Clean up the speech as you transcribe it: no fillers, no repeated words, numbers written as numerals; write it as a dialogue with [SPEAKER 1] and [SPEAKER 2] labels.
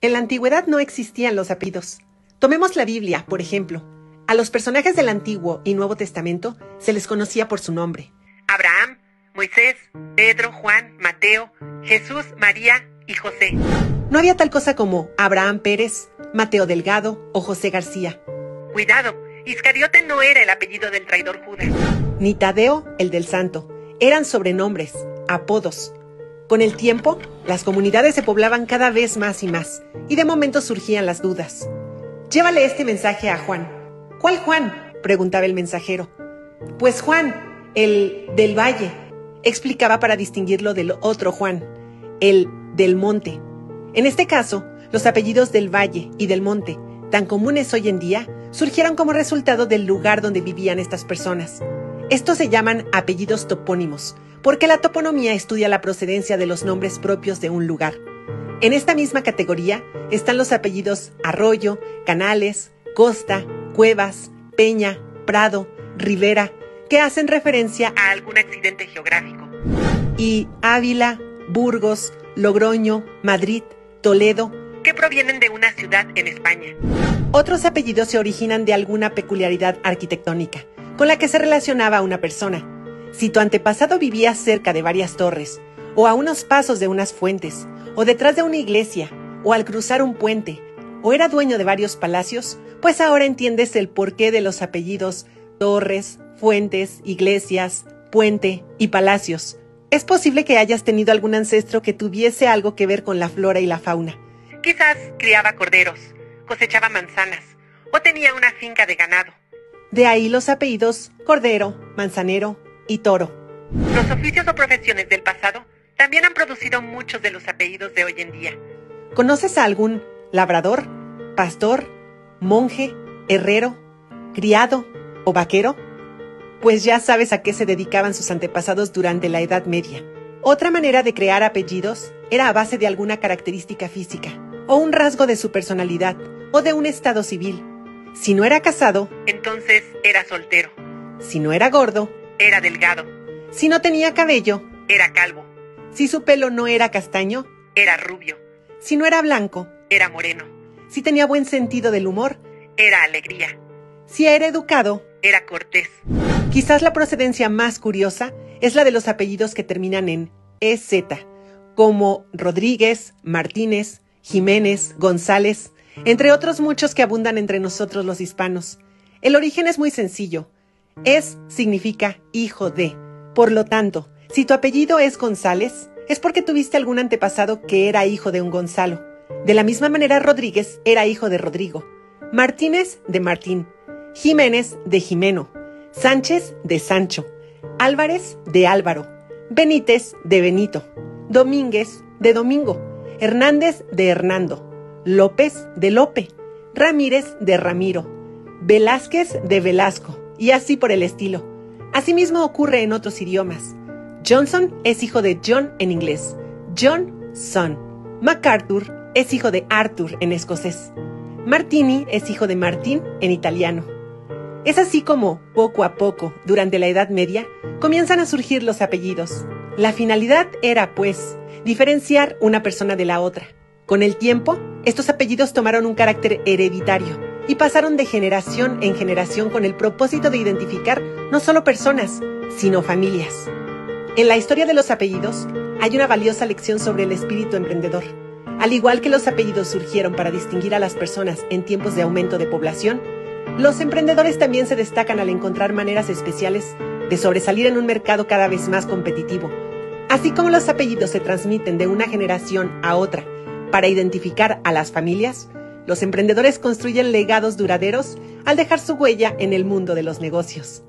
[SPEAKER 1] En la antigüedad no existían los apellidos. Tomemos la Biblia, por ejemplo. A los personajes del Antiguo y Nuevo Testamento se les conocía por su nombre.
[SPEAKER 2] Abraham, Moisés, Pedro, Juan, Mateo, Jesús, María y José.
[SPEAKER 1] No había tal cosa como Abraham Pérez, Mateo Delgado o José García.
[SPEAKER 2] Cuidado, Iscariote no era el apellido del traidor Judas.
[SPEAKER 1] Ni Tadeo, el del Santo. Eran sobrenombres, apodos. Con el tiempo, las comunidades se poblaban cada vez más y más, y de momento surgían las dudas. Llévale este mensaje a Juan. ¿Cuál Juan?, preguntaba el mensajero. Pues Juan, el del Valle, explicaba para distinguirlo del otro Juan, el del Monte. En este caso, los apellidos del Valle y del Monte, tan comunes hoy en día, surgieron como resultado del lugar donde vivían estas personas. Estos se llaman apellidos topónimos, porque la toponimia estudia la procedencia de los nombres propios de un lugar. En esta misma categoría están los apellidos Arroyo, Canales, Costa, Cuevas, Peña, Prado, Rivera, que hacen referencia
[SPEAKER 2] a algún accidente geográfico.
[SPEAKER 1] Y Ávila, Burgos, Logroño, Madrid, Toledo,
[SPEAKER 2] que provienen de una ciudad en España.
[SPEAKER 1] Otros apellidos se originan de alguna peculiaridad arquitectónica, con la que se relacionaba a una persona. Si tu antepasado vivía cerca de varias torres, o a unos pasos de unas fuentes, o detrás de una iglesia, o al cruzar un puente, o era dueño de varios palacios, pues ahora entiendes el porqué de los apellidos torres, fuentes, iglesias, puente y palacios. Es posible que hayas tenido algún ancestro que tuviese algo que ver con la flora y la fauna.
[SPEAKER 2] Quizás criaba corderos, cosechaba manzanas, o tenía una finca de ganado.
[SPEAKER 1] De ahí los apellidos Cordero, Manzanero y Toro.
[SPEAKER 2] Los oficios o profesiones del pasado también han producido muchos de los apellidos de hoy en día.
[SPEAKER 1] ¿Conoces a algún labrador, pastor, monje, herrero, criado o vaquero? Pues ya sabes a qué se dedicaban sus antepasados durante la Edad Media. Otra manera de crear apellidos era a base de alguna característica física, o un rasgo de su personalidad, o de un estado civil. Si no era casado,
[SPEAKER 2] entonces era soltero.
[SPEAKER 1] Si no era gordo,
[SPEAKER 2] era delgado.
[SPEAKER 1] Si no tenía cabello,
[SPEAKER 2] era calvo.
[SPEAKER 1] Si su pelo no era castaño,
[SPEAKER 2] era rubio.
[SPEAKER 1] Si no era blanco,
[SPEAKER 2] era moreno.
[SPEAKER 1] Si tenía buen sentido del humor,
[SPEAKER 2] era alegría.
[SPEAKER 1] Si era educado,
[SPEAKER 2] era cortés.
[SPEAKER 1] Quizás la procedencia más curiosa es la de los apellidos que terminan en EZ, como Rodríguez, Martínez, Jiménez, González, entre otros muchos que abundan entre nosotros los hispanos. El origen es muy sencillo. Es significa hijo de. Por lo tanto, si tu apellido es González, es porque tuviste algún antepasado que era hijo de un Gonzalo. De la misma manera, Rodríguez era hijo de Rodrigo, Martínez de Martín, Jiménez de Jimeno, Sánchez de Sancho, Álvarez de Álvaro, Benítez de Benito, Domínguez de Domingo, Hernández de Hernando, López de Lope, Ramírez de Ramiro, Velázquez de Velasco, y así por el estilo. Asimismo ocurre en otros idiomas. Johnson es hijo de John en inglés, Johnson. MacArthur es hijo de Arthur en escocés. Martini es hijo de Martín en italiano. Es así como, poco a poco, durante la Edad Media, comienzan a surgir los apellidos. La finalidad era, pues, diferenciar una persona de la otra. Con el tiempo, estos apellidos tomaron un carácter hereditario y pasaron de generación en generación con el propósito de identificar no solo personas, sino familias. En la historia de los apellidos, hay una valiosa lección sobre el espíritu emprendedor. Al igual que los apellidos surgieron para distinguir a las personas en tiempos de aumento de población, los emprendedores también se destacan al encontrar maneras especiales de sobresalir en un mercado cada vez más competitivo. Así como los apellidos se transmiten de una generación a otra para identificar a las familias, los emprendedores construyen legados duraderos al dejar su huella en el mundo de los negocios.